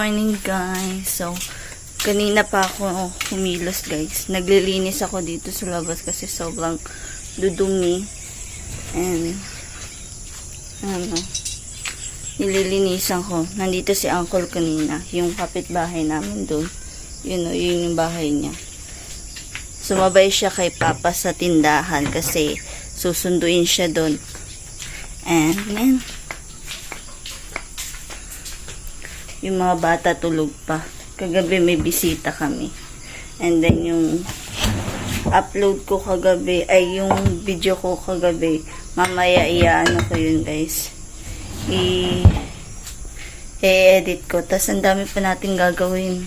morning guys. So, kanina pa ako humilos guys. Naglilinis ako dito sa labas kasi sobrang dudumi. And, nililinisan ko. Nandito si uncle kanina. Yung kapitbahay namin doon. Yun yung bahay niya. Sumabay siya kay Papa sa tindahan kasi susunduin siya doon. And, yan. Yung mga bata tulog pa. Kagabi may bisita kami. And then yung upload ko kagabi, ay yung video ko kagabi, mamaya iaano ko yun guys. I-edit ko. Tapos ang dami pa natin gagawin.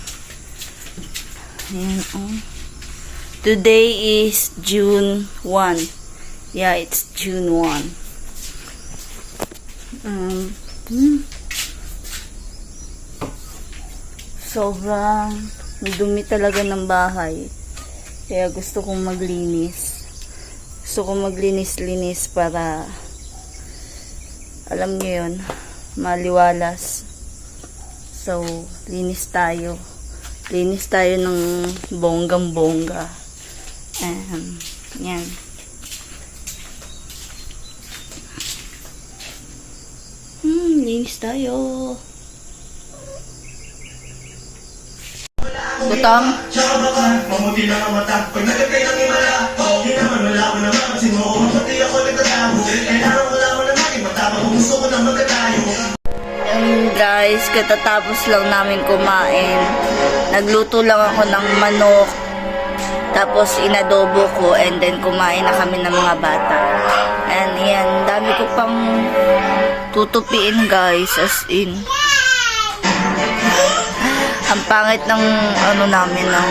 Ayan, oh. Today is June 1. Yeah, it's June 1. Sobrang dumi talaga ng bahay. Kaya gusto kong maglinis. Gusto kong maglinis-linis para alam niyo yun, maliwalas. So, linis tayo. Linis tayo ng bonggang-bongga. Yan. Linis tayo. Gutom? Mamuti lang ang mata. Pag nagkatay ng himala, hindi naman wala ko naman. Kasi mo, pati ako nagtatago. Kailangan wala mo na maging matapang. Kung gusto ko na magkatayo. Guys, katatapos lang namin kumain. Nagluto lang ako ng manok. Tapos inadobo ko. And then kumain na kami ng mga bata. And yan, dami ko pang tutupiin guys. As in. Ang pangit ng ano namin ng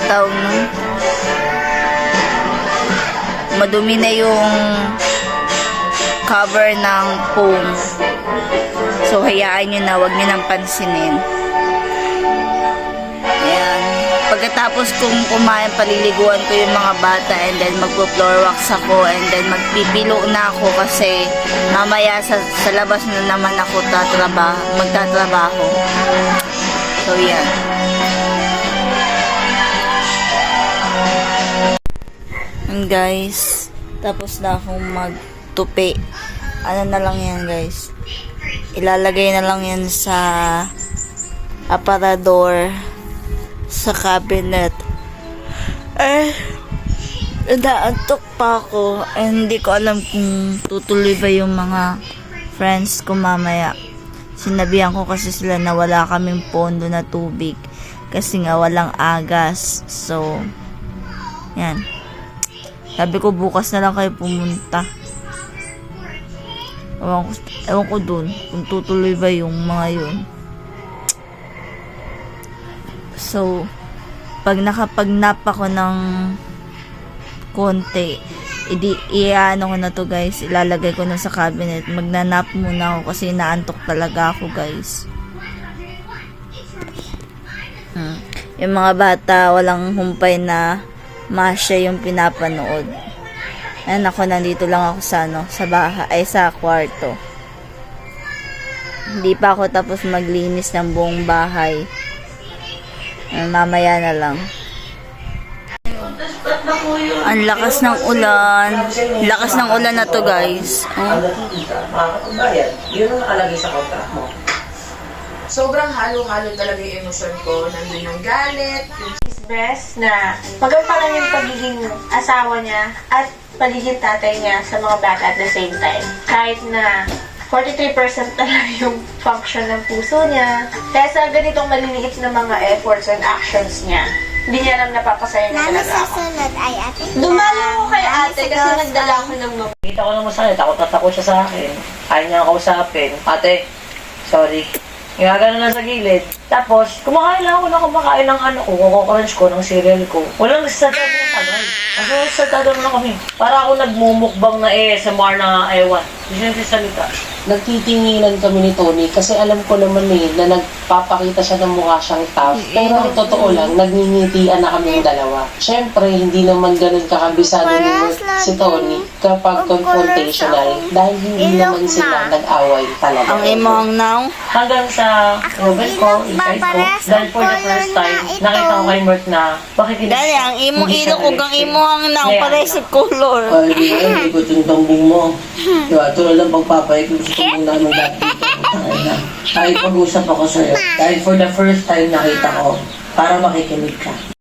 taon. Madumi na yung cover ng foam. So hayaan nyo na, wag nyo nang pansinin. Ayan. Pagkatapos kong kumain, paliliguan ko yung mga bata and then magpo-floor wax ako and then magpipilo na ako kasi mamaya sa labas na naman ako magtatrabaho. So, yan. And guys, tapos na akong magtupi. Ano na lang yan guys. Ilalagay na lang yan sa aparador sa cabinet. Naantok pa ako. Hindi ko alam kung tutuloy ba yung mga friends ko mamaya. Sinabihan ko kasi sila na wala kaming pondo na tubig kasi nga walang agas. So, yan. Sabi ko bukas na lang kayo pumunta. Ewan ko dun kung tutuloy ba yung mga yun. So, pag nakapag-nap ako ng konti, iano ko na to guys, ilalagay ko na sa cabinet. Magnanap muna ako kasi naantok talaga ako guys. Yung mga bata walang humpay na masya yung pinapanood. Ayan ako, nandito lang ako sa sa bahay, sa kwarto. Hindi pa ako tapos maglinis ng buong bahay. Mamaya na lang. Ang lakas ng ulan. Lakas ng ulan na to guys. Yun ang nakalagay sa kontrakt mo. Sobrang halo-halo talaga yung emosyon ko. Nandun yung galit, yung chismes na magampanan yung pagiging asawa niya at pagiging tatay niya sa mga bata at the same time. Kahit na 43% na lang yung function ng puso niya. Kaya sa ganitong maliliit na mga efforts and actions niya, hindi niya alam napapasaya na talaga ako. Susunod ay ate. Dumalo ko kay ate kasi nagdala ako ng mga. Kita ko naman sa'yo, takot siya sa akin. Ayaw niya kausapin. Ate, sorry. Gagano lang sa gilid. Tapos, kumakain lang ako na kumakain ng ano ko, kuko-crunch ko, ng cereal ko. Walang nagsasabi ng tagal. Kasi nagsasabi na kami. Para ako nagmumukbang na ASMR na ewan. Hindi siya salita. nagtitinginan kami ni Tony kasi alam ko naman na nagpapakita siya ng mukha siyang tough. Pero ang totoo lang, nagngingitian na kami yung dalawa. Siyempre, hindi naman ganun kakabisado ni Mert si Tony kapag confrontational dahil hindi naman sila nag-away talaga. Ang imong now? Hanggang sa Ruben ko, ikay ko, dahil for the first time, nakita ko kay Mert na makikinig. Dali, ang imong Hindi siya ilok ug ang realistic. imong now Ngayon, pare sa color. Ay, di ba, hindi ko yung tambong mo. Diba, tulad ng pagpapayag ko sa tambong namin dati dito. Kahit pag-usap ako sa'yo, dahil for the first time nakita ko, para makikinig ka.